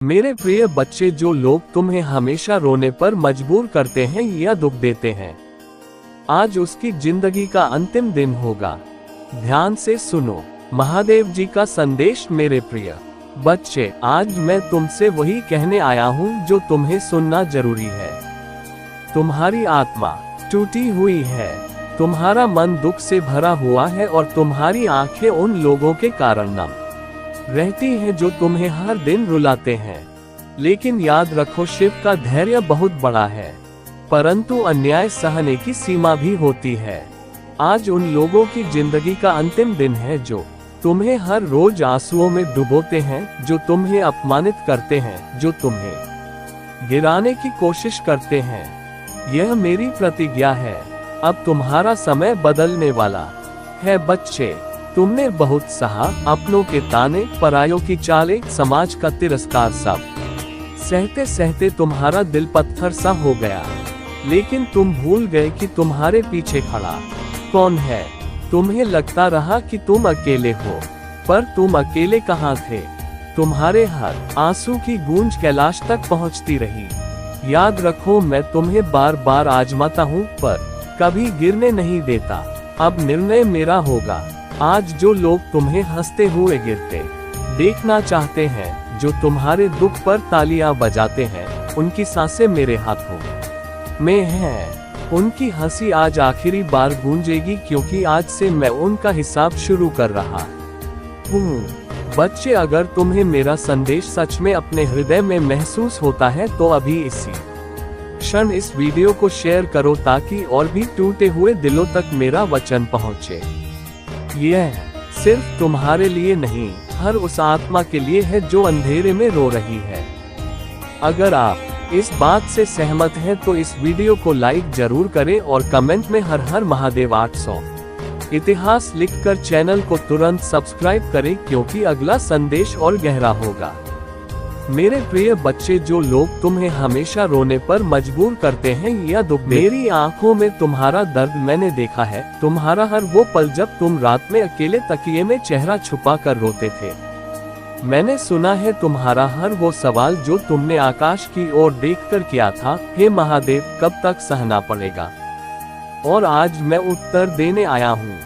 मेरे प्रिय बच्चे, जो लोग तुम्हें हमेशा रोने पर मजबूर करते हैं या दुख देते हैं, आज उसकी जिंदगी का अंतिम दिन होगा। ध्यान से सुनो महादेव जी का संदेश। मेरे प्रिय बच्चे, आज मैं तुमसे वही कहने आया हूँ जो तुम्हें सुनना जरूरी है। तुम्हारी आत्मा टूटी हुई है, तुम्हारा मन दुख से भरा हुआ है और तुम्हारी आंखें उन लोगों के कारण नम रहती हैं जो तुम्हें हर दिन रुलाते हैं। लेकिन याद रखो, शिव का धैर्य बहुत बड़ा है, परंतु अन्याय सहने की सीमा भी होती है। आज उन लोगों की जिंदगी का अंतिम दिन है जो तुम्हें हर रोज आंसुओं में डुबोते हैं, जो तुम्हें अपमानित करते हैं, जो तुम्हें गिराने की कोशिश करते हैं। यह मेरी प्रतिज्ञा है, अब तुम्हारा समय बदलने वाला है। बच्चे, तुमने बहुत सहा, अपनों के ताने, परायों की चालें, समाज का तिरस्कार, सब सहते सहते तुम्हारा दिल पत्थर सा हो गया। लेकिन तुम भूल गए कि तुम्हारे पीछे खड़ा कौन है। तुम्हें लगता रहा कि तुम अकेले हो, पर तुम अकेले कहाँ थे। तुम्हारे हर आंसू की गूंज कैलाश तक पहुँचती रही। याद रखो, मैं तुम्हें बार बार आजमाता हूँ, पर कभी गिरने नहीं देता। अब निर्णय मेरा होगा। आज जो लोग तुम्हें हंसते हुए गिरते देखना चाहते हैं, जो तुम्हारे दुख पर तालियां बजाते हैं, उनकी सांसें मेरे हाथों में हैं। उनकी हंसी आज आखिरी बार गूंजेगी, क्योंकि आज से मैं उनका हिसाब शुरू कर रहा हूँ। बच्चे, अगर तुम्हें मेरा संदेश सच में अपने हृदय में महसूस होता है तो अभी इसी क्षण इस वीडियो को शेयर करो, ताकि और भी टूटे हुए दिलों तक मेरा वचन पहुँचे। यह सिर्फ तुम्हारे लिए नहीं, हर उस आत्मा के लिए है जो अंधेरे में रो रही है। अगर आप इस बात से सहमत हैं तो इस वीडियो को लाइक जरूर करें और कमेंट में हर हर महादेव 800 इतिहास लिखकर चैनल को तुरंत सब्सक्राइब करें, क्योंकि अगला संदेश और गहरा होगा। मेरे प्रिय बच्चे, जो लोग तुम्हें हमेशा रोने पर मजबूर करते हैं या दुख, मेरी आंखों में तुम्हारा दर्द मैंने देखा है। तुम्हारा हर वो पल जब तुम रात में अकेले तकिए में चेहरा छुपा कर रोते थे। मैंने सुना है तुम्हारा हर वो सवाल जो तुमने आकाश की ओर देखकर किया था, हे महादेव, कब तक सहना पड़ेगा। और आज मैं उत्तर देने आया हूँ,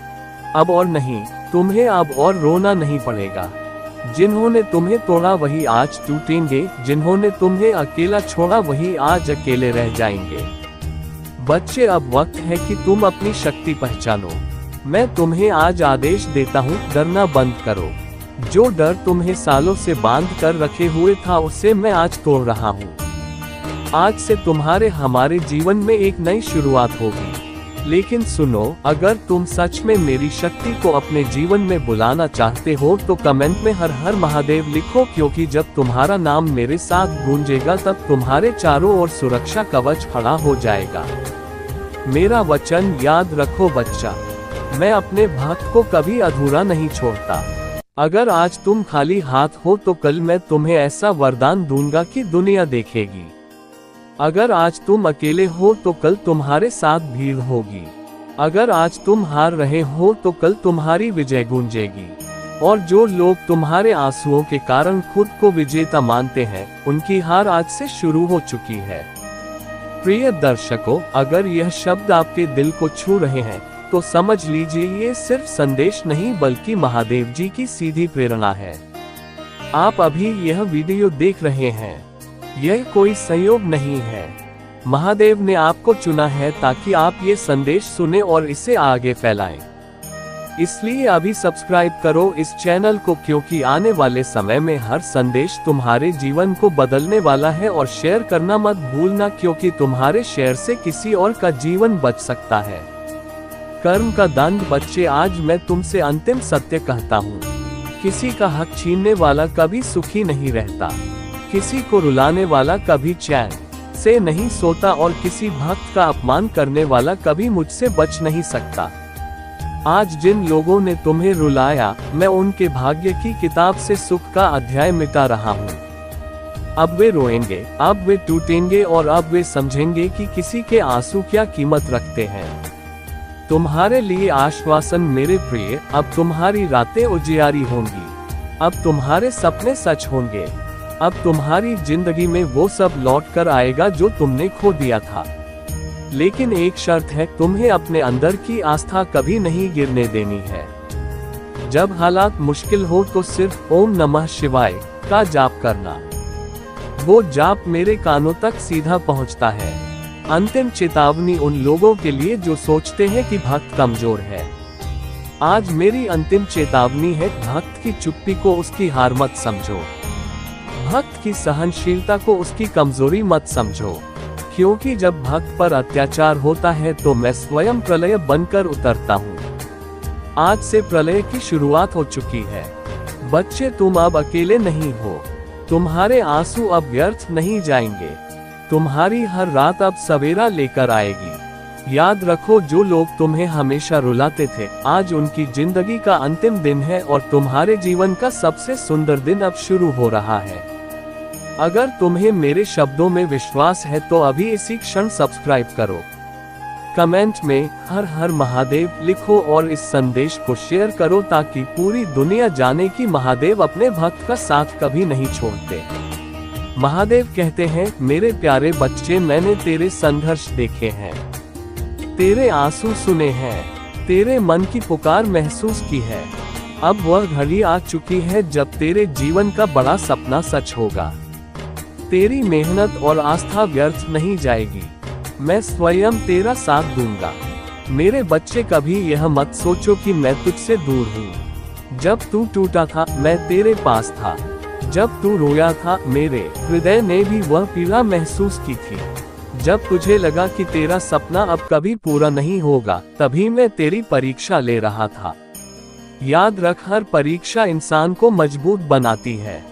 अब और नहीं, तुम्हें अब और रोना नहीं पड़ेगा। जिन्होंने तुम्हें तोड़ा वही आज टूटेंगे, जिन्होंने तुम्हें अकेला छोड़ा वही आज अकेले रह जाएंगे। बच्चे, अब वक्त है कि तुम अपनी शक्ति पहचानो। मैं तुम्हें आज आदेश देता हूँ, डरना बंद करो। जो डर तुम्हें सालों से बांध कर रखे हुए था, उसे मैं आज तोड़ रहा हूँ। आज से तुम्हारे हमारे जीवन में एक नई शुरुआत होगी। लेकिन सुनो, अगर तुम सच में मेरी शक्ति को अपने जीवन में बुलाना चाहते हो तो कमेंट में हर हर महादेव लिखो, क्योंकि जब तुम्हारा नाम मेरे साथ गूंजेगा तब तुम्हारे चारों ओर सुरक्षा कवच खड़ा हो जाएगा। मेरा वचन याद रखो बच्चा, मैं अपने भक्त को कभी अधूरा नहीं छोड़ता। अगर आज तुम खाली हाथ हो तो कल मैं तुम्हें ऐसा वरदान दूंगा कि दुनिया देखेगी। अगर आज तुम अकेले हो तो कल तुम्हारे साथ भीड़ होगी। अगर आज तुम हार रहे हो तो कल तुम्हारी विजय गूंजेगी। और जो लोग तुम्हारे आंसुओं के कारण खुद को विजेता मानते हैं, उनकी हार आज से शुरू हो चुकी है। प्रिय दर्शकों, अगर यह शब्द आपके दिल को छू रहे हैं तो समझ लीजिए ये सिर्फ संदेश नहीं बल्कि महादेव जी की सीधी प्रेरणा है। आप अभी यह वीडियो देख रहे हैं, यह कोई संयोग नहीं है। महादेव ने आपको चुना है ताकि आप ये संदेश सुने और इसे आगे फैलाएं। इसलिए अभी सब्सक्राइब करो इस चैनल को, क्योंकि आने वाले समय में हर संदेश तुम्हारे जीवन को बदलने वाला है। और शेयर करना मत भूलना, क्योंकि तुम्हारे शेयर से किसी और का जीवन बच सकता है। कर्म का दंड। बच्चे, आज मैं तुमसे अंतिम सत्य कहता हूँ, किसी का हक छीनने वाला कभी सुखी नहीं रहता, किसी को रुलाने वाला कभी चैन से नहीं सोता, और किसी भक्त का अपमान करने वाला कभी मुझसे बच नहीं सकता। आज जिन लोगों ने तुम्हें रुलाया, मैं उनके भाग्य की किताब से सुख का अध्याय मिटा रहा हूँ। अब वे रोएंगे, अब वे टूटेंगे, और अब वे समझेंगे कि किसी के आंसू क्या कीमत रखते हैं। तुम्हारे लिए आश्वासन मेरे प्रिय, अब तुम्हारी रातें उजियारी होंगी, अब तुम्हारे सपने सच होंगे। अब तुम्हारी जिंदगी में वो सब लौट कर आएगा जो तुमने खो दिया था। लेकिन एक शर्त है, तुम्हें अपने अंदर की आस्था कभी नहीं गिरने देनी है। जब हालात मुश्किल हो तो सिर्फ ओम नमः शिवाय का जाप करना। वो जाप मेरे कानों तक सीधा पहुंचता है। अंतिम चेतावनी उन लोगों के लिए जो सोचते हैं कि भक्त कमजोर है। आज मेरी अंतिम चेतावनी है, भक्त की चुप्पी को उसकी हार मत समझो। भक्त की सहनशीलता को उसकी कमजोरी मत समझो, क्योंकि जब भक्त पर अत्याचार होता है तो मैं स्वयं प्रलय बनकर उतरता हूँ। आज से प्रलय की शुरुआत हो चुकी है। बच्चे, तुम अब अकेले नहीं हो। तुम्हारे आंसू अब व्यर्थ नहीं जाएंगे। तुम्हारी हर रात अब सवेरा लेकर आएगी। याद रखो, जो लोग तुम्हें हमेशा रुलाते थे, आज उनकी जिंदगी का अंतिम दिन है और तुम्हारे जीवन का सबसे सुंदर दिन अब शुरू हो रहा है। अगर तुम्हें मेरे शब्दों में विश्वास है तो अभी इसी क्षण सब्सक्राइब करो। कमेंट में हर हर महादेव लिखो और इस संदेश को शेयर करो ताकि पूरी दुनिया जाने कि महादेव अपने भक्त का साथ कभी नहीं छोड़ते। महादेव कहते हैं, मेरे प्यारे बच्चे, मैंने तेरे संघर्ष देखे हैं, तेरे आंसू सुने हैं, तेरे मन की पुकार महसूस की है। अब वह घड़ी आ चुकी है जब तेरे जीवन का बड़ा सपना सच होगा। तेरी मेहनत और आस्था व्यर्थ नहीं जाएगी। मैं स्वयं तेरा साथ दूंगा। मेरे बच्चे, कभी यह मत सोचो कि मैं तुझसे दूर हूँ। जब तू टूटा था, मैं तेरे पास था। जब तू रोया था, मेरे हृदय ने भी वह पीड़ा महसूस की थी। जब तुझे लगा कि तेरा सपना अब कभी पूरा नहीं होगा, तभी मैं तेरी परीक्षा ले रहा था। याद रख, हर परीक्षा इंसान को मजबूत बनाती है।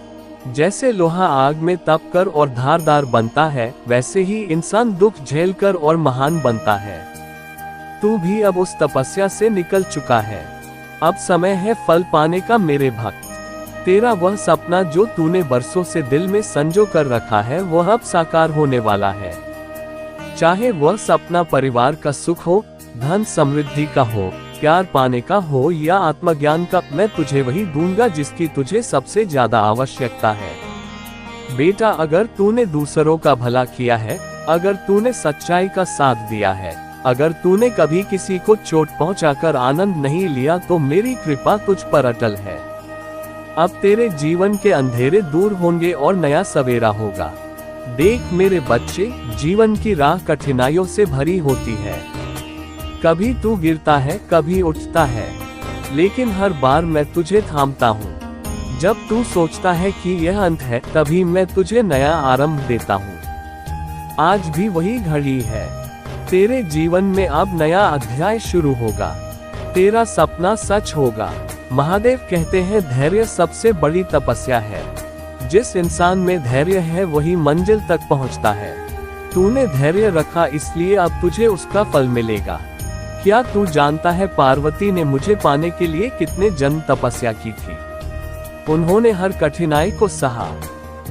जैसे लोहा आग में तपकर और धारदार बनता है, वैसे ही इंसान दुख झेलकर और महान बनता है। तू भी अब उस तपस्या से निकल चुका है। अब समय है फल पाने का मेरे भक्त। तेरा वह सपना जो तूने बरसों से दिल में संजो कर रखा है, वह अब साकार होने वाला है। चाहे वह सपना परिवार का सुख हो, धन समृद्धि का हो, प्यार पाने का हो या आत्मज्ञान का, मैं तुझे वही दूंगा जिसकी तुझे सबसे ज्यादा आवश्यकता है। बेटा, अगर तूने दूसरों का भला किया है, अगर तूने सच्चाई का साथ दिया है, अगर तूने कभी किसी को चोट पहुंचाकर आनंद नहीं लिया, तो मेरी कृपा तुझ पर अटल है। अब तेरे जीवन के अंधेरे दूर होंगे और नया सवेरा होगा। देख मेरे बच्चे, जीवन की राह कठिनाइयों से भरी होती है। कभी तू गिरता है, कभी उठता है, लेकिन हर बार मैं तुझे थामता हूँ। जब तू सोचता है कि यह अंत है, तभी मैं तुझे नया आरंभ देता हूँ। आज भी वही घड़ी है। तेरे जीवन में अब नया अध्याय शुरू होगा। तेरा सपना सच होगा। महादेव कहते हैं, धैर्य सबसे बड़ी तपस्या है। जिस इंसान में धैर्य है वही मंजिल तक पहुंचता है। तूने धैर्य रखा, इसलिए अब तुझे उसका फल मिलेगा। क्या तू जानता है, पार्वती ने मुझे पाने के लिए कितने जन्म तपस्या की थी। उन्होंने हर कठिनाई को सहा।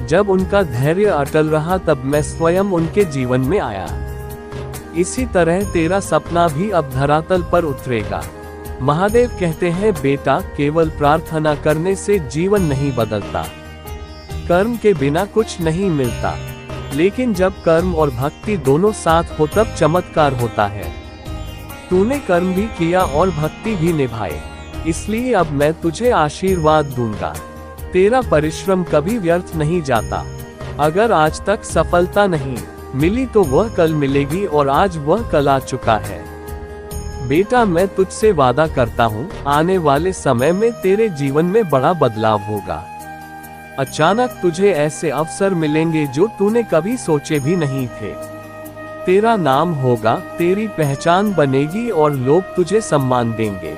जब उनका धैर्य अटल रहा, तब मैं स्वयं उनके जीवन में आया। इसी तरह तेरा सपना भी अब धरातल पर उतरेगा। महादेव कहते हैं, बेटा, केवल प्रार्थना करने से जीवन नहीं बदलता। कर्म के बिना कुछ नहीं मिलता, लेकिन जब कर्म और भक्ति दोनों साथ हो तब चमत्कार होता है। तूने कर्म भी किया और भक्ति भी निभाए, इसलिए अब मैं तुझे आशीर्वाद दूंगा। तेरा परिश्रम कभी व्यर्थ नहीं जाता। अगर आज तक सफलता नहीं मिली तो वह कल मिलेगी, और आज वह कल आ चुका है। बेटा, मैं तुझसे वादा करता हूँ, आने वाले समय में तेरे जीवन में बड़ा बदलाव होगा। अचानक तुझे ऐसे अवसर मिलेंगे जो तूने कभी सोचे भी नहीं थे। तेरा नाम होगा, तेरी पहचान बनेगी और लोग तुझे सम्मान देंगे।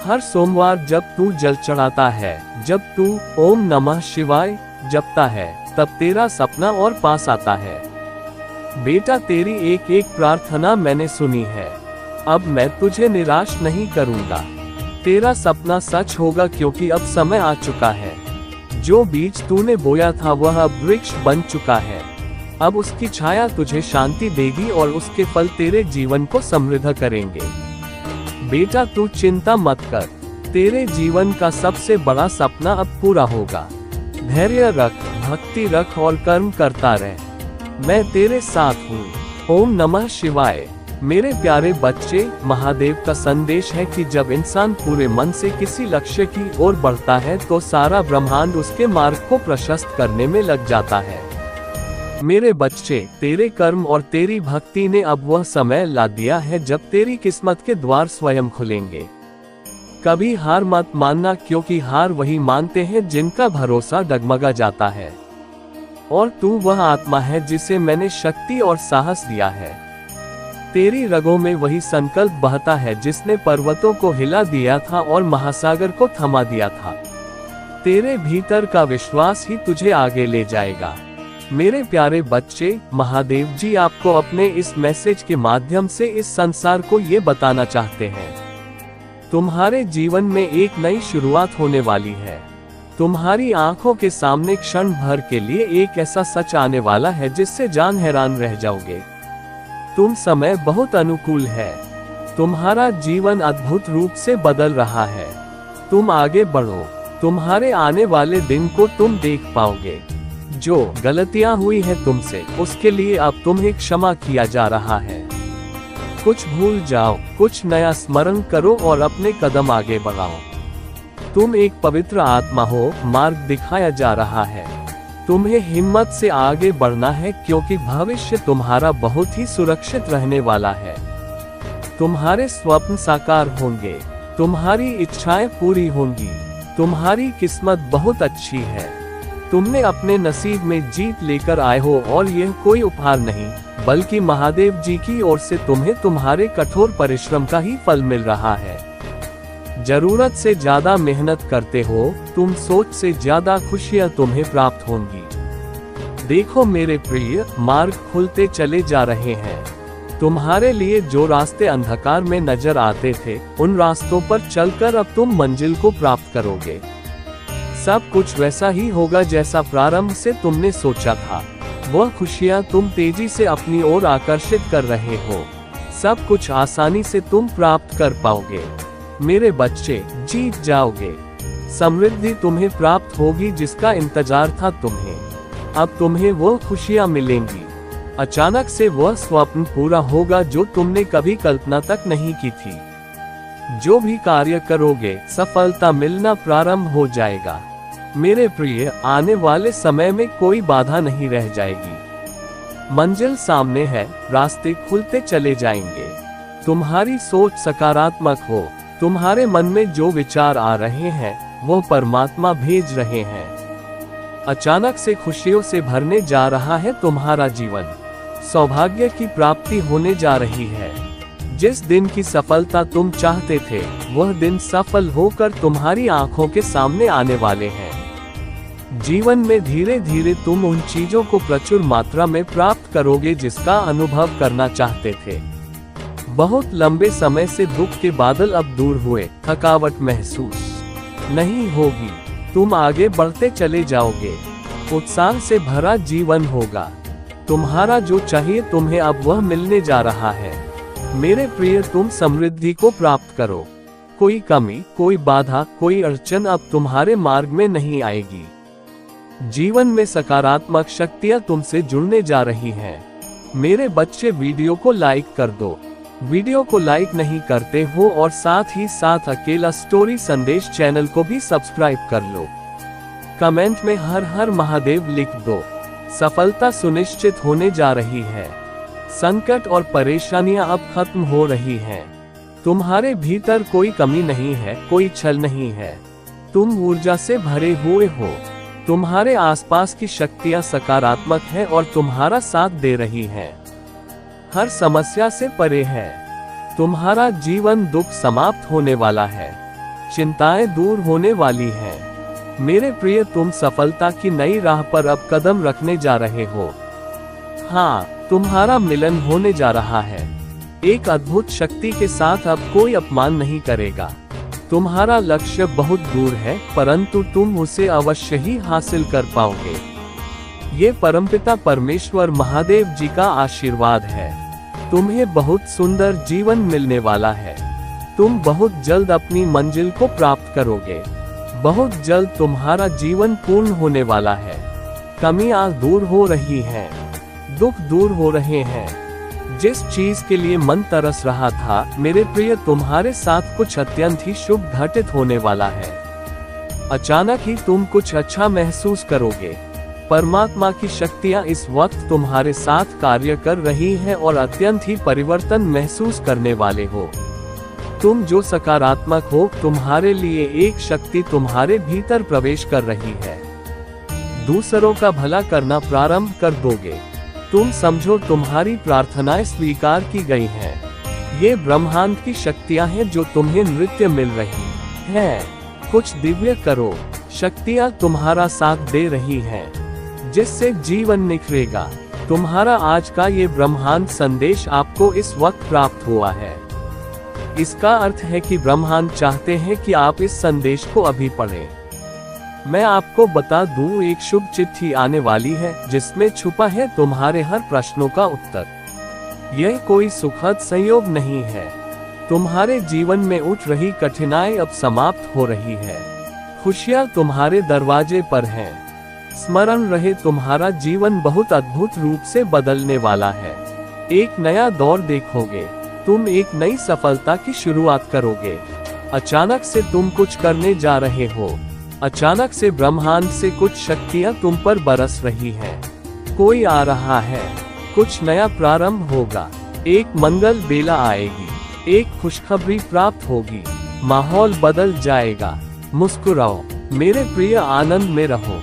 हर सोमवार जब तू जल चढ़ाता है, जब तू ओम नमः शिवाय जपता है, तब तेरा सपना और पास आता है। बेटा, तेरी एक एक प्रार्थना मैंने सुनी है। अब मैं तुझे निराश नहीं करूंगा। तेरा सपना सच होगा, क्योंकि अब समय आ चुका है। जो बीज तूने बोया था वह अब वृक्ष बन चुका है। अब उसकी छाया तुझे शांति देगी और उसके फल तेरे जीवन को समृद्ध करेंगे। बेटा, तू चिंता मत कर। तेरे जीवन का सबसे बड़ा सपना अब पूरा होगा। धैर्य रख, भक्ति रख और कर्म करता रह। मैं तेरे साथ हूँ। ओम नमः शिवाय। मेरे प्यारे बच्चे, महादेव का संदेश है कि जब इंसान पूरे मन से किसी लक्ष्य की ओर बढ़ता है तो सारा ब्रह्मांड उसके मार्ग को प्रशस्त करने में लग जाता है। मेरे बच्चे, तेरे कर्म और तेरी भक्ति ने अब वह समय ला दिया है जब तेरी किस्मत के द्वार स्वयं खुलेंगे। कभी हार मत मानना, क्योंकि हार वही मानते हैं जिनका भरोसा डगमगा जाता है। और तू वह आत्मा है जिसे मैंने शक्ति और साहस दिया है। तेरी रगों में वही संकल्प बहता है जिसने पर्वतों को हिला दिया था और महासागर को थमा दिया था। तेरे भीतर का विश्वास ही तुझे आगे ले जाएगा। मेरे प्यारे बच्चे, महादेव जी आपको अपने इस मैसेज के माध्यम से इस संसार को ये बताना चाहते हैं, तुम्हारे जीवन में एक नई शुरुआत होने वाली है। तुम्हारी आंखों के सामने क्षण भर के लिए एक ऐसा सच आने वाला है जिससे जान हैरान रह जाओगे। तुम समय बहुत अनुकूल है। तुम्हारा जीवन अद्भुत रूप से बदल रहा है। तुम आगे बढ़ो। तुम्हारे आने वाले दिन को तुम देख पाओगे। जो गलतियां हुई है तुमसे, उसके लिए अब तुम्हें क्षमा किया जा रहा है। कुछ भूल जाओ, कुछ नया स्मरण करो और अपने कदम आगे बढ़ाओ। तुम एक पवित्र आत्मा हो, मार्ग दिखाया जा रहा है। तुम्हें हिम्मत से आगे बढ़ना है, क्योंकि भविष्य तुम्हारा बहुत ही सुरक्षित रहने वाला है। तुम्हारे स्वप्न साकार होंगे, तुम्हारी इच्छाएं पूरी होंगी। तुम्हारी किस्मत बहुत अच्छी है। तुमने अपने नसीब में जीत लेकर आए हो और यह कोई उपहार नहीं, बल्कि महादेव जी की ओर से तुम्हें तुम्हारे कठोर परिश्रम का ही फल मिल रहा है। जरूरत से ज्यादा मेहनत करते हो, तुम सोच से ज्यादा खुशियां तुम्हें प्राप्त होंगी। देखो मेरे प्रिय, मार्ग खुलते चले जा रहे हैं। तुम्हारे लिए जो रास्ते अंधकार में नजर आते थे, उन रास्तों पर चलकर अब तुम मंजिल को प्राप्त करोगे। सब कुछ वैसा ही होगा जैसा प्रारंभ से तुमने सोचा था। वह खुशियां तुम तेजी से अपनी ओर आकर्षित कर रहे हो। सब कुछ आसानी से तुम प्राप्त कर पाओगे। मेरे बच्चे, जीत जाओगे। समृद्धि तुम्हें प्राप्त होगी जिसका इंतजार था तुम्हें। अब तुम्हें वो खुशियां मिलेंगी। अचानक से वह स्वप्न पूरा होगा जो तुमने कभी कल्पना तक नहीं की थी। जो भी कार्य करोगे, सफलता मिलना प्रारंभ हो जाएगा। मेरे प्रिय, आने वाले समय में कोई बाधा नहीं रह जाएगी। मंजिल सामने है, रास्ते खुलते चले जाएंगे। तुम्हारी सोच सकारात्मक हो। तुम्हारे मन में जो विचार आ रहे हैं, वो परमात्मा भेज रहे हैं। अचानक से खुशियों से भरने जा रहा है तुम्हारा जीवन। सौभाग्य की प्राप्ति होने जा रही है। जिस दिन की सफलता तुम चाहते थे, वह दिन सफल होकर तुम्हारी आंखों के सामने आने वाले हैं। जीवन में धीरे धीरे तुम उन चीजों को प्रचुर मात्रा में प्राप्त करोगे जिसका अनुभव करना चाहते थे। बहुत लंबे समय से दुख के बादल अब दूर हुए, थकावट महसूस नहीं होगी। तुम आगे बढ़ते चले जाओगे। उत्साह से भरा जीवन होगा। तुम्हारा जो चाहिए तुम्हें अब वह मिलने जा रहा है। मेरे प्रिय, तुम समृद्धि को प्राप्त करो। कोई कमी, कोई बाधा, कोई अड़चन अब तुम्हारे मार्ग में नहीं आएगी। जीवन में सकारात्मक शक्तियां तुमसे जुड़ने जा रही हैं। मेरे बच्चे, वीडियो को लाइक कर दो। वीडियो को लाइक नहीं करते हो और साथ ही साथ अकेला स्टोरी संदेश चैनल को भी सब्सक्राइब कर लो। कमेंट में हर हर महादेव लिख दो। सफलता सुनिश्चित होने जा रही है। संकट और परेशानियां अब खत्म हो रही हैं। तुम्हारे भीतर कोई कमी नहीं है, कोई छल नहीं है। तुम ऊर्जा से भरे हुए हो। तुम्हारे आसपास की शक्तियां सकारात्मक हैं और तुम्हारा साथ दे रही हैं। हर समस्या से परे है। तुम्हारा जीवन दुख समाप्त होने वाला है। चिंताएं दूर होने वाली हैं। मेरे प्रिय, तुम सफलता की नई राह पर अब कदम रखने जा रहे हो। हाँ, तुम्हारा मिलन होने जा रहा है। एक अद्भुत शक्ति के साथ अब कोई अपमान नहीं करेगा। तुम्हारा लक्ष्य बहुत दूर है, परंतु तुम उसे अवश्य ही हासिल कर पाओगे। ये परमपिता परमेश्वर महादेव जी का आशीर्वाद है। तुम्हें बहुत सुंदर जीवन मिलने वाला है। तुम बहुत जल्द अपनी मंजिल को प्राप्त करोगे। बहुत जल्द तुम्हारा जीवन पूर्ण होने वाला है। कमियां दूर हो रही हैं, दुख दूर हो रहे हैं। जिस चीज के लिए मन तरस रहा था मेरे प्रिय, तुम्हारे साथ कुछ अत्यंत ही शुभ घटित होने वाला है। अचानक ही तुम कुछ अच्छा महसूस करोगे। परमात्मा की शक्तियां इस वक्त तुम्हारे साथ कार्य कर रही हैं और अत्यंत ही परिवर्तन महसूस करने वाले हो। तुम जो सकारात्मक हो, तुम्हारे लिए एक शक्ति तुम्हारे भीतर प्रवेश कर रही है। दूसरों का भला करना प्रारंभ कर दोगे। तुम समझो तुम्हारी प्रार्थनाएं स्वीकार की गई हैं। ये ब्रह्मांड की शक्तियां हैं जो तुम्हें नृत्य मिल रही हैं। कुछ दिव्य करो, शक्तियां तुम्हारा साथ दे रही हैं, जिससे जीवन निखरेगा। तुम्हारा आज का ये ब्रह्मांड संदेश आपको इस वक्त प्राप्त हुआ है। इसका अर्थ है कि ब्रह्मांड चाहते हैं कि आप इस संदेश को अभी पढ़ें। मैं आपको बता दूं, एक शुभ चिट्ठी आने वाली है जिसमें छुपा है तुम्हारे हर प्रश्नों का उत्तर। यह कोई सुखद संयोग नहीं है। तुम्हारे जीवन में उठ रही कठिनाई अब समाप्त हो रही है। खुशियां तुम्हारे दरवाजे पर हैं। स्मरण रहे, तुम्हारा जीवन बहुत अद्भुत रूप से बदलने वाला है। एक नया दौर देखोगे। तुम एक नई सफलता की शुरुआत करोगे। अचानक से तुम कुछ करने जा रहे हो। अचानक से ब्रह्मांड से कुछ शक्तियां तुम पर बरस रही हैं। कोई आ रहा है, कुछ नया प्रारंभ होगा। एक मंगल बेला आएगी, एक खुशखबरी प्राप्त होगी। माहौल बदल जाएगा। मुस्कुराओ मेरे प्रिय, आनंद में रहो।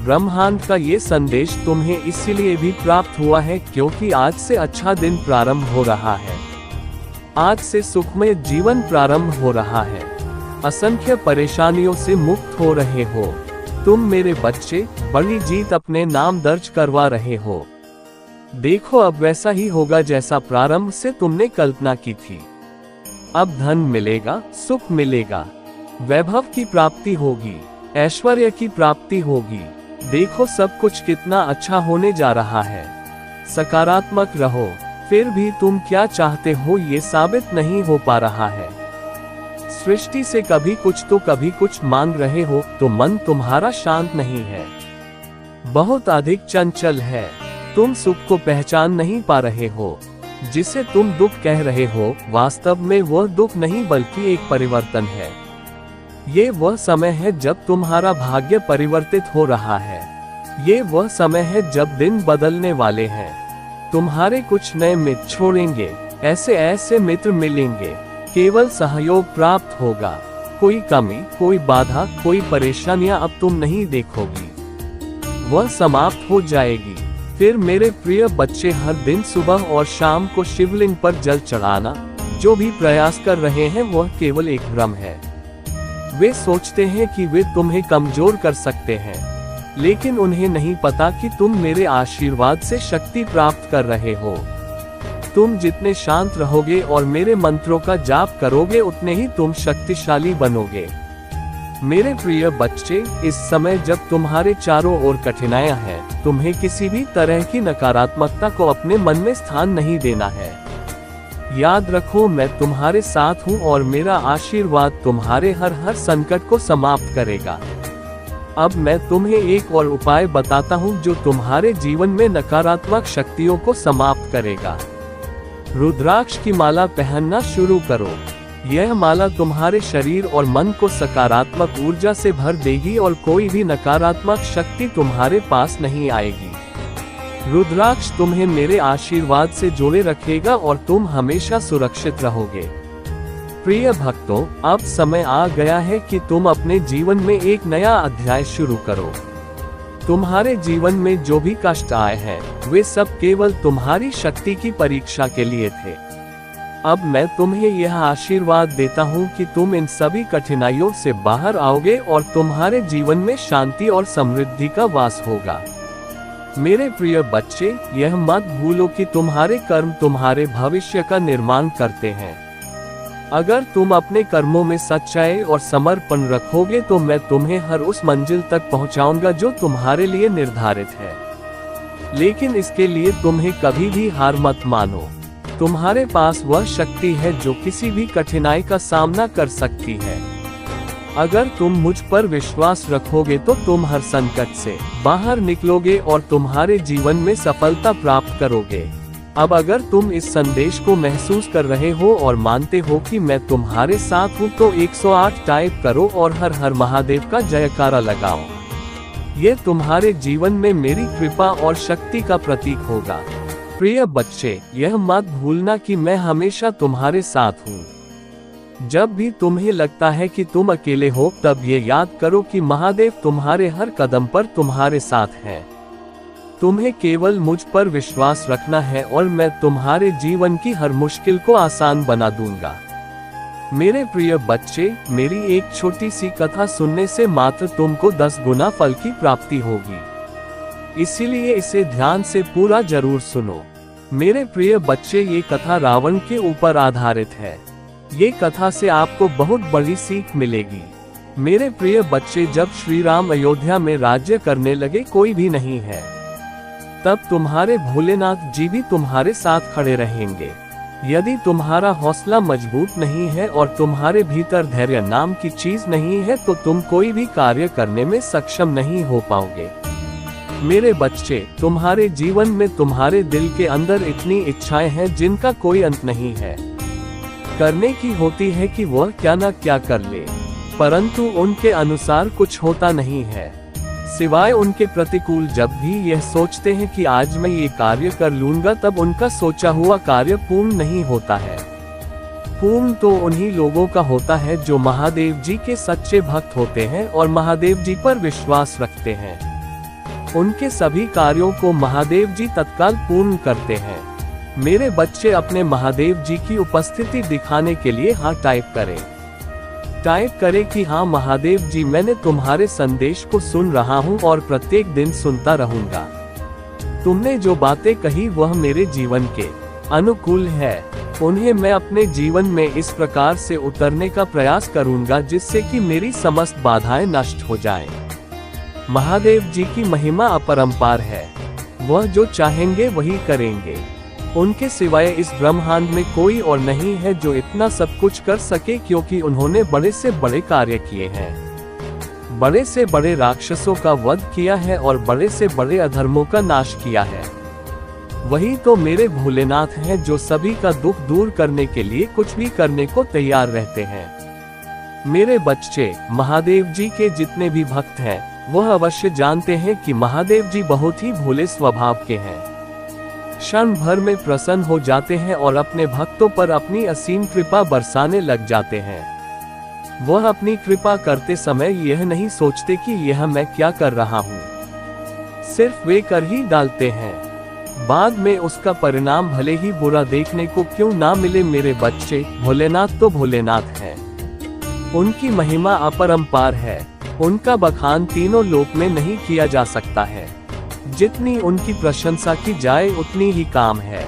ब्रह्मांड का ये संदेश तुम्हें इसलिए भी प्राप्त हुआ है क्योंकि आज से अच्छा दिन प्रारंभ हो रहा है। आज से सुखमय जीवन प्रारंभ हो रहा है। असंख्य परेशानियों से मुक्त हो रहे हो। तुम मेरे बच्चे बड़ी जीत अपने नाम दर्ज करवा रहे हो। देखो, अब वैसा ही होगा जैसा प्रारंभ से तुमने कल्पना की थी। अब धन मिलेगा, सुख मिलेगा, वैभव की प्राप्ति होगी, ऐश्वर्य की प्राप्ति होगी। देखो सब कुछ कितना अच्छा होने जा रहा है। सकारात्मक रहो। फिर भी तुम क्या चाहते हो ये साबित नहीं हो पा रहा है। सृष्टि से कभी कुछ तो कभी कुछ मांग रहे हो, तो मन तुम्हारा शांत नहीं है, बहुत अधिक चंचल है। तुम सुख को पहचान नहीं पा रहे हो। जिसे तुम दुख कह रहे हो, वास्तव में वह दुख नहीं बल्कि एक परिवर्तन है। ये वह समय है जब तुम्हारा भाग्य परिवर्तित हो रहा है। ये वह समय है जब दिन बदलने वाले हैं। तुम्हारे कुछ नए मित्र छोड़ेंगे, ऐसे ऐसे मित्र मिलेंगे। केवल सहयोग प्राप्त होगा। कोई कमी, कोई बाधा, कोई परेशानियां अब तुम नहीं देखोगी, वह समाप्त हो जाएगी। फिर मेरे प्रिय बच्चे, हर दिन सुबह और शाम को शिवलिंग पर जल चढ़ाना। जो भी प्रयास कर रहे हैं वह केवल एक भ्रम है। वे सोचते हैं कि वे तुम्हें कमजोर कर सकते हैं, लेकिन उन्हें नहीं पता कि तुम मेरे आशीर्वाद से शक्ति प्राप्त कर रहे हो। तुम जितने शांत रहोगे और मेरे मंत्रों का जाप करोगे, उतने ही तुम शक्तिशाली बनोगे। मेरे प्रिय बच्चे, इस समय जब तुम्हारे चारों ओर कठिनाइयां हैं, तुम्हें किसी भी तरह की नकारात्मकता को अपने मन में स्थान नहीं देना है। याद रखो, मैं तुम्हारे साथ हूँ और मेरा आशीर्वाद तुम्हारे हर संकट को समाप्त करेगा। अब मैं तुम्हें एक और उपाय बताता हूँ जो तुम्हारे जीवन में नकारात्मक शक्तियों को समाप्त करेगा। रुद्राक्ष की माला पहनना शुरू करो। यह माला तुम्हारे शरीर और मन को सकारात्मक ऊर्जा से भर देगी और कोई भी नकारात्मक शक्ति तुम्हारे पास नहीं आएगी। रुद्राक्ष तुम्हें मेरे आशीर्वाद से जोड़े रखेगा और तुम हमेशा सुरक्षित रहोगे। प्रिय भक्तों, अब समय आ गया है कि तुम अपने जीवन में एक नया अध्याय शुरू करो। तुम्हारे जीवन में जो भी कष्ट आए हैं, वे सब केवल तुम्हारी शक्ति की परीक्षा के लिए थे। अब मैं तुम्हें यह आशीर्वाद देता हूँ कि तुम इन सभी कठिनाइयों से बाहर आओगे और तुम्हारे जीवन में शांति और समृद्धि का वास होगा। मेरे प्रिय बच्चे, यह मत भूलो कि तुम्हारे कर्म तुम्हारे भविष्य का निर्माण करते हैं। अगर तुम अपने कर्मों में सच्चाई और समर्पण रखोगे तो मैं तुम्हें हर उस मंजिल तक पहुंचाऊंगा जो तुम्हारे लिए निर्धारित है। लेकिन इसके लिए तुम्हें कभी भी हार मत मानो। तुम्हारे पास वह शक्ति है जो किसी भी कठिनाई का सामना कर सकती है। अगर तुम मुझ पर विश्वास रखोगे तो तुम हर संकट से बाहर निकलोगे और तुम्हारे जीवन में सफलता प्राप्त करोगे। अब अगर तुम इस संदेश को महसूस कर रहे हो और मानते हो कि मैं तुम्हारे साथ हूँ तो 108 टाइप करो और हर हर महादेव का जयकारा लगाओ। ये तुम्हारे जीवन में मेरी कृपा और शक्ति का प्रतीक होगा। प्रिय बच्चे, यह मत भूलना कि मैं हमेशा तुम्हारे साथ हूँ। जब भी तुम्हें लगता है कि तुम अकेले हो, तब ये याद करो कि महादेव तुम्हारे हर कदम पर तुम्हारे साथ है। तुम्हें केवल मुझ पर विश्वास रखना है और मैं तुम्हारे जीवन की हर मुश्किल को आसान बना दूंगा। मेरे प्रिय बच्चे, मेरी एक छोटी सी कथा सुनने से मात्र तुमको 10 गुना फल की प्राप्ति होगी। इसीलिए इसे ध्यान से पूरा जरूर सुनो। मेरे प्रिय बच्चे, ये कथा रावण के ऊपर आधारित है। ये कथा से आपको बहुत बड़ी सीख मिलेगी। मेरे प्रिय बच्चे, जब श्री राम अयोध्या में राज्य करने लगे, कोई भी नहीं है, तब तुम्हारे भोलेनाथ जी भी तुम्हारे साथ खड़े रहेंगे। यदि तुम्हारा हौसला मजबूत नहीं है और तुम्हारे भीतर धैर्य नाम की चीज नहीं है तो तुम कोई भी कार्य करने में सक्षम नहीं हो पाओगे। मेरे बच्चे, तुम्हारे जीवन में तुम्हारे दिल के अंदर इतनी इच्छाएं हैं जिनका कोई अंत नहीं है। करने की होती है कि वह क्या न क्या कर ले, परंतु उनके अनुसार कुछ होता नहीं है, सिवाय उनके प्रतिकूल। जब भी यह सोचते हैं कि आज मैं ये कार्य कर लूंगा, तब उनका सोचा हुआ कार्य पूर्ण नहीं होता है। पूर्ण तो उन्हीं लोगों का होता है जो महादेव जी के सच्चे भक्त होते हैं और महादेव जी पर विश्वास रखते हैं। उनके सभी कार्यों को महादेव जी तत्काल पूर्ण करते हैं। मेरे बच्चे, अपने महादेव जी की उपस्थिति दिखाने के लिए हाँ टाइप करें। टाइप करें कि हाँ महादेव जी, मैंने तुम्हारे संदेश को सुन रहा हूँ और प्रत्येक दिन सुनता रहूंगा। तुमने जो बातें कही वह मेरे जीवन के अनुकूल है। उन्हें मैं अपने जीवन में इस प्रकार से उतरने का प्रयास करूंगा जिससे कि मेरी समस्त बाधाएं नष्ट हो जाएं। महादेव जी की महिमा अपरंपार है। वह जो चाहेंगे वही करेंगे। उनके सिवाय इस ब्रह्मांड में कोई और नहीं है जो इतना सब कुछ कर सके, क्योंकि उन्होंने बड़े से बड़े कार्य किए हैं। बड़े से बड़े राक्षसों का वध किया है और बड़े से बड़े अधर्मों का नाश किया है। वही तो मेरे भोलेनाथ हैं जो सभी का दुख दूर करने के लिए कुछ भी करने को तैयार रहते हैं। मेरे बच्चे, महादेव जी के जितने भी भक्त हैं वह अवश्य जानते हैं कि महादेव जी बहुत ही भोले स्वभाव के हैं। क्षण भर में प्रसन्न हो जाते हैं और अपने भक्तों पर अपनी असीम कृपा बरसाने लग जाते हैं। वह अपनी कृपा करते समय यह नहीं सोचते कि यह मैं क्या कर रहा हूँ, सिर्फ वे कर ही डालते हैं। बाद में उसका परिणाम भले ही बुरा देखने को क्यों ना मिले। मेरे बच्चे, भोलेनाथ तो भोलेनाथ हैं। उनकी महिमा अपरंपार है। उनका बखान तीनों लोक में नहीं किया जा सकता है। जितनी उनकी प्रशंसा की जाए उतनी ही काम है।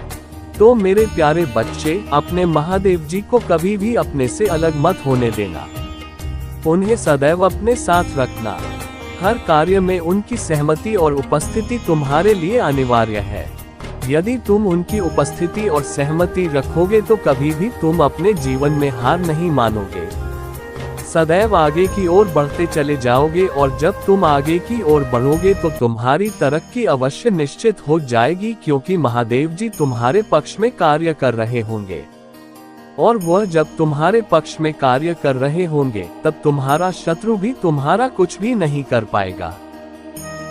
तो मेरे प्यारे बच्चे, अपने महादेव जी को कभी भी अपने से अलग मत होने देना। उन्हें सदैव अपने साथ रखना। हर कार्य में उनकी सहमति और उपस्थिति तुम्हारे लिए अनिवार्य है। यदि तुम उनकी उपस्थिति और सहमति रखोगे तो कभी भी तुम अपने जीवन में हार नहीं मानोगे। सदैव आगे की ओर बढ़ते चले जाओगे और जब तुम आगे की ओर बढ़ोगे तो तुम्हारी तरक्की अवश्य निश्चित हो जाएगी, क्योंकि महादेव जी तुम्हारे पक्ष में कार्य कर रहे होंगे। और वह जब तुम्हारे पक्ष में कार्य कर रहे होंगे तब तुम्हारा शत्रु भी तुम्हारा कुछ भी नहीं कर पाएगा।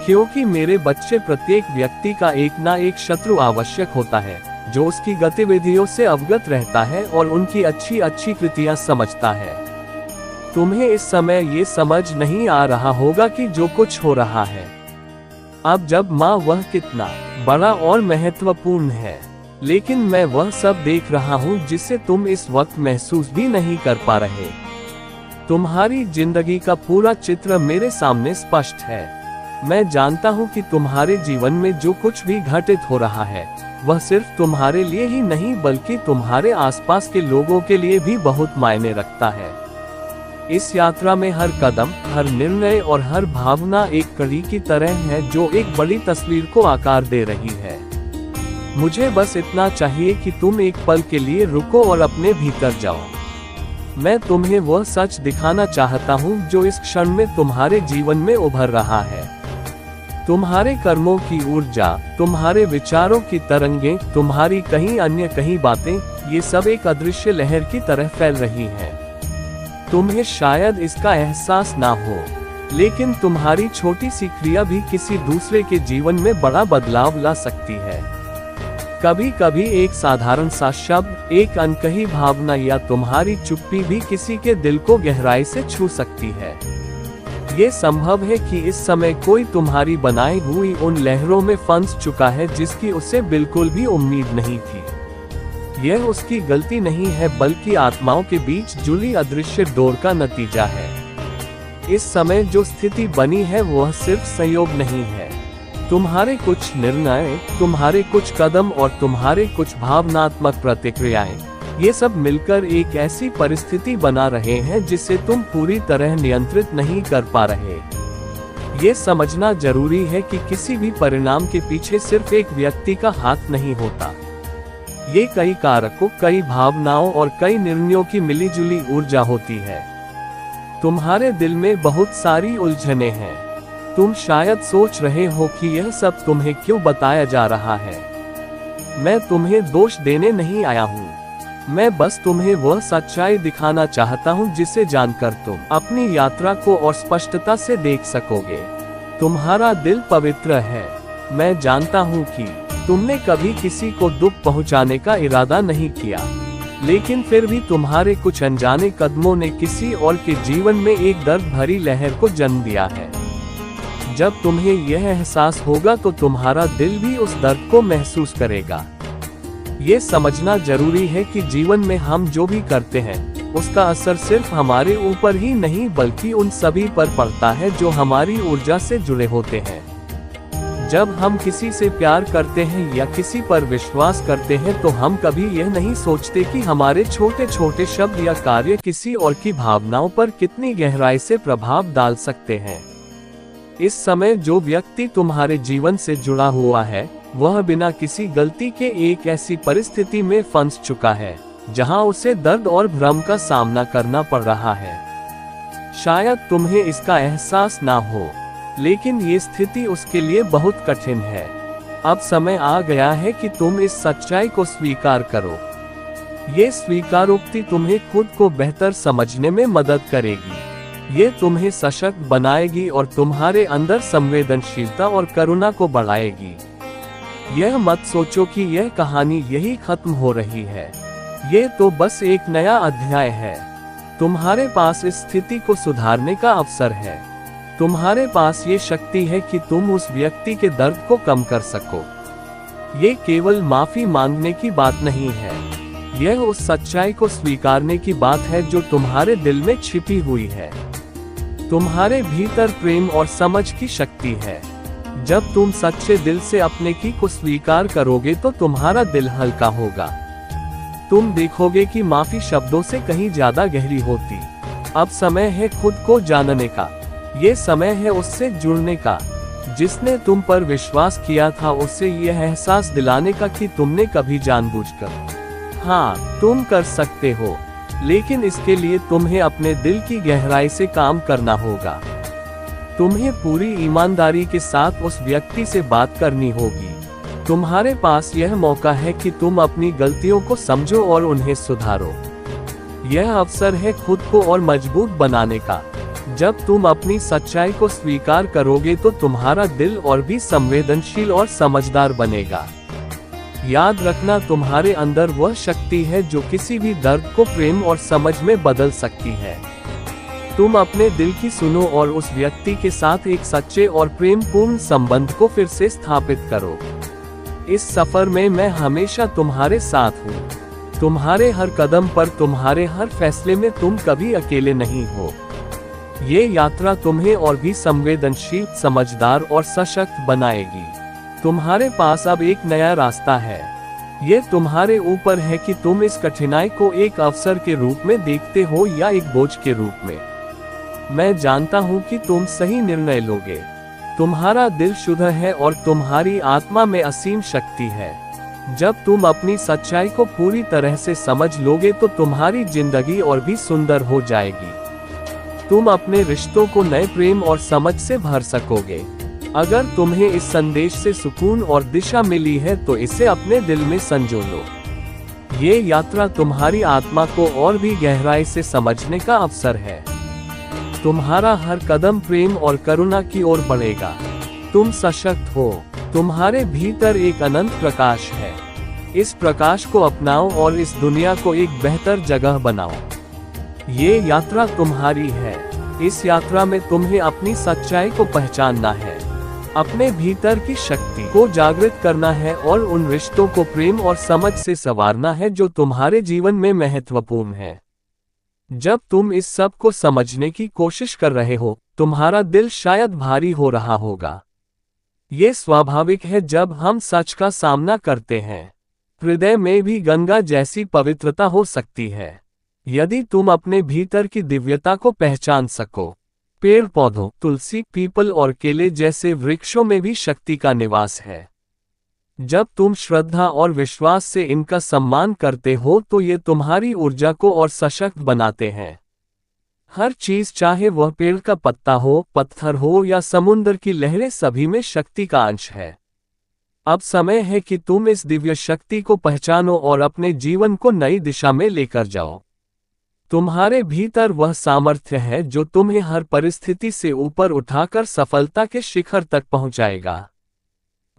क्योंकि मेरे बच्चे, प्रत्येक व्यक्ति का एक ना एक शत्रु आवश्यक होता है जो उसकी गतिविधियों से अवगत रहता है और उनकी अच्छी अच्छी कृतियां समझता है। तुम्हें इस समय ये समझ नहीं आ रहा होगा कि जो कुछ हो रहा है अब जब माँ, वह कितना बड़ा और महत्वपूर्ण है, लेकिन मैं वह सब देख रहा हूँ जिसे तुम इस वक्त महसूस भी नहीं कर पा रहे। तुम्हारी जिंदगी का पूरा चित्र मेरे सामने स्पष्ट है। मैं जानता हूँ कि तुम्हारे जीवन में जो कुछ भी घटित हो रहा है वह सिर्फ तुम्हारे लिए ही नहीं बल्कि तुम्हारे आसपास के लोगों के लिए भी बहुत मायने रखता है। इस यात्रा में हर कदम, हर निर्णय और हर भावना एक कड़ी की तरह है जो एक बड़ी तस्वीर को आकार दे रही है। मुझे बस इतना चाहिए कि तुम एक पल के लिए रुको और अपने भीतर जाओ। मैं तुम्हें वह सच दिखाना चाहता हूँ जो इस क्षण में तुम्हारे जीवन में उभर रहा है। तुम्हारे कर्मों की ऊर्जा, तुम्हारे विचारों की तरंगें, तुम्हारी कहीं अन्य कहीं बातें, ये सब एक अदृश्य लहर की तरह फैल रही हैं। तुम्हें शायद इसका एहसास ना हो, लेकिन तुम्हारी छोटी सी क्रिया भी किसी दूसरे के जीवन में बड़ा बदलाव ला सकती है। कभी कभी एक साधारण सा शब्द, एक अनकही भावना या तुम्हारी चुप्पी भी किसी के दिल को गहराई से छू सकती है। ये संभव है कि इस समय कोई तुम्हारी बनाई हुई उन लहरों में फंस चुका है जिसकी उसे बिल्कुल भी उम्मीद नहीं थी। यह उसकी गलती नहीं है, बल्कि आत्माओं के बीच जुड़ी अदृश्य डोर का नतीजा है। इस समय जो स्थिति बनी है वह सिर्फ संयोग नहीं है। तुम्हारे कुछ निर्णय, तुम्हारे कुछ कदम और तुम्हारे कुछ भावनात्मक प्रतिक्रियाएं, ये सब मिलकर एक ऐसी परिस्थिति बना रहे हैं जिसे तुम पूरी तरह नियंत्रित नहीं कर पा रहे। ये समझना जरूरी है कि किसी भी परिणाम के पीछे सिर्फ एक व्यक्ति का हाथ नहीं होता। ये कई कारकों, कई भावनाओं और कई निर्णयों की मिलीजुली ऊर्जा होती है। तुम्हारे दिल में बहुत सारी उलझनें हैं। तुम शायद सोच रहे हो कि यह सब तुम्हें क्यों बताया जा रहा है। मैं तुम्हें दोष देने नहीं आया हूँ, मैं बस तुम्हें वह सच्चाई दिखाना चाहता हूँ जिसे जानकर तुम अपनी यात्रा को और स्पष्टता से देख सकोगे। तुम्हारा दिल पवित्र है। मैं जानता हूँ कि तुमने कभी किसी को दुख पहुँचाने का इरादा नहीं किया, लेकिन फिर भी तुम्हारे कुछ अनजाने कदमों ने किसी और के जीवन में एक दर्द भरी लहर को जन्म दिया है। जब तुम्हें यह एहसास होगा तो तुम्हारा दिल भी उस दर्द को महसूस करेगा। ये समझना जरूरी है कि जीवन में हम जो भी करते हैं उसका असर सिर्फ हमारे ऊपर ही नहीं बल्कि उन सभी पर पड़ता है जो हमारी ऊर्जा से जुड़े होते हैं। जब हम किसी से प्यार करते हैं या किसी पर विश्वास करते हैं तो हम कभी यह नहीं सोचते कि हमारे छोटे छोटे शब्द या कार्य किसी और की भावनाओं पर कितनी गहराई से प्रभाव डाल सकते हैं। इस समय जो व्यक्ति तुम्हारे जीवन से जुड़ा हुआ है वह बिना किसी गलती के एक ऐसी परिस्थिति में फंस चुका है जहां उसे दर्द और भ्रम का सामना करना पड़ रहा है। शायद तुम्हें इसका एहसास ना हो, लेकिन ये स्थिति उसके लिए बहुत कठिन है। अब समय आ गया है कि तुम इस सच्चाई को स्वीकार करो। ये स्वीकारोक्ति तुम्हें खुद को बेहतर समझने में मदद करेगी। ये तुम्हें सशक्त बनाएगी और तुम्हारे अंदर संवेदनशीलता और करुणा को बढ़ाएगी। यह मत सोचो कि यह कहानी यही खत्म हो रही है। ये तो बस एक नया अध्याय है। तुम्हारे पास इस स्थिति को सुधारने का अवसर है। तुम्हारे पास ये शक्ति है कि तुम उस व्यक्ति के दर्द को कम कर सको। ये केवल माफी मांगने की बात नहीं है, यह उस सच्चाई को स्वीकारने की बात है जो तुम्हारे दिल में छिपी हुई है। तुम्हारे भीतर प्रेम और समझ की शक्ति है। जब तुम सच्चे दिल से अपने की को स्वीकार करोगे तो तुम्हारा दिल हल्का होगा। तुम देखोगे कि माफी शब्दों से कहीं ज्यादा गहरी होती। अब समय है खुद को जानने का। ये समय है उससे जुड़ने का जिसने तुम पर विश्वास किया था, उससे यह एहसास दिलाने का कि तुमने कभी जानबूझकर हाँ तुम कर सकते हो, लेकिन इसके लिए तुम्हें अपने दिल की गहराई से काम करना होगा। तुम्हें पूरी ईमानदारी के साथ उस व्यक्ति से बात करनी होगी। तुम्हारे पास यह मौका है कि तुम अपनी गलतियों को समझो और उन्हें सुधारो। यह अवसर है खुद को और मजबूत बनाने का। जब तुम अपनी सच्चाई को स्वीकार करोगे तो तुम्हारा दिल और भी संवेदनशील और समझदार बनेगा। याद रखना, तुम्हारे अंदर वह शक्ति है जो किसी भी दर्द को प्रेम और समझ में बदल सकती है। तुम अपने दिल की सुनो और उस व्यक्ति के साथ एक सच्चे और प्रेमपूर्ण संबंध को फिर से स्थापित करो। इस सफर में मैं हमेशा तुम्हारे साथ हूँ। तुम्हारे हर कदम पर, तुम्हारे हर फैसले में तुम कभी अकेले नहीं हो। ये यात्रा तुम्हें और भी संवेदनशील, समझदार और सशक्त बनाएगी। तुम्हारे पास अब एक नया रास्ता है। ये तुम्हारे ऊपर है कि तुम इस कठिनाई को एक अवसर के रूप में देखते हो या एक बोझ के रूप में। मैं जानता हूँ कि तुम सही निर्णय लोगे। तुम्हारा दिल शुद्ध है और तुम्हारी आत्मा में असीम शक्ति है। जब तुम अपनी सच्चाई को पूरी तरह से समझ लोगे तो तुम्हारी जिंदगी और भी सुंदर हो जाएगी। तुम अपने रिश्तों को नए प्रेम और समझ से भर सकोगे। अगर तुम्हें इस संदेश से सुकून और दिशा मिली है तो इसे अपने दिल में संजो लो। ये यात्रा तुम्हारी आत्मा को और भी गहराई से समझने का अवसर है। तुम्हारा हर कदम प्रेम और करुणा की ओर बढ़ेगा। तुम सशक्त हो। तुम्हारे भीतर एक अनंत प्रकाश है। इस प्रकाश को अपनाओ और इस दुनिया को एक बेहतर जगह बनाओ। ये यात्रा तुम्हारी है। इस यात्रा में तुम्हें अपनी सच्चाई को पहचानना है, अपने भीतर की शक्ति को जागृत करना है और उन रिश्तों को प्रेम और समझ से संवारना है जो तुम्हारे जीवन में महत्वपूर्ण है। जब तुम इस सब को समझने की कोशिश कर रहे हो, तुम्हारा दिल शायद भारी हो रहा होगा। ये स्वाभाविक है जब हम सच का सामना करते हैं। हृदय में भी गंगा जैसी पवित्रता हो सकती है यदि तुम अपने भीतर की दिव्यता को पहचान सको। पेड़ पौधों, तुलसी, पीपल और केले जैसे वृक्षों में भी शक्ति का निवास है। जब तुम श्रद्धा और विश्वास से इनका सम्मान करते हो तो ये तुम्हारी ऊर्जा को और सशक्त बनाते हैं। हर चीज, चाहे वह पेड़ का पत्ता हो, पत्थर हो या समुद्र की लहरें, सभी में शक्ति का अंश है। अब समय है कि तुम इस दिव्य शक्ति को पहचानो और अपने जीवन को नई दिशा में लेकर जाओ। तुम्हारे भीतर वह सामर्थ्य है जो तुम्हें हर परिस्थिति से ऊपर उठाकर सफलता के शिखर तक पहुंचाएगा।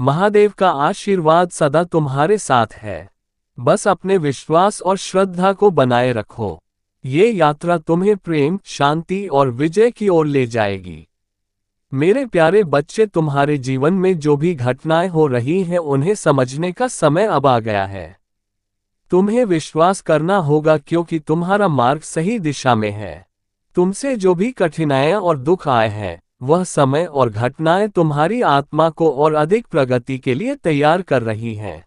महादेव का आशीर्वाद सदा तुम्हारे साथ है। बस अपने विश्वास और श्रद्धा को बनाए रखो। ये यात्रा तुम्हें प्रेम, शांति और विजय की ओर ले जाएगी। मेरे प्यारे बच्चे, तुम्हारे जीवन में जो भी घटनाएं हो रही हैं उन्हें समझने का समय अब आ गया है। तुम्हें विश्वास करना होगा क्योंकि तुम्हारा मार्ग सही दिशा में है। तुमसे जो भी कठिनाइयां और दुख आए हैं, वह समय और घटनाएं तुम्हारी आत्मा को और अधिक प्रगति के लिए तैयार कर रही हैं।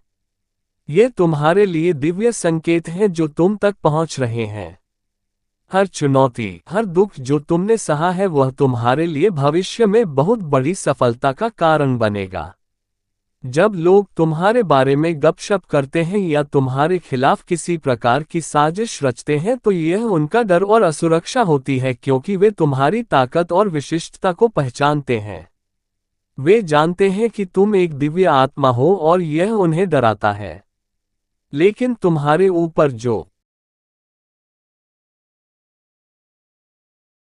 ये तुम्हारे लिए दिव्य संकेत हैं जो तुम तक पहुंच रहे हैं। हर चुनौती, हर दुख जो तुमने सहा है वह तुम्हारे लिए भविष्य में बहुत बड़ी सफलता का कारण बनेगा। जब लोग तुम्हारे बारे में गपशप करते हैं या तुम्हारे खिलाफ किसी प्रकार की साजिश रचते हैं तो यह उनका डर और असुरक्षा होती है, क्योंकि वे तुम्हारी ताकत और विशिष्टता को पहचानते हैं। वे जानते हैं कि तुम एक दिव्य आत्मा हो और यह उन्हें डराता है। लेकिन तुम्हारे ऊपर जो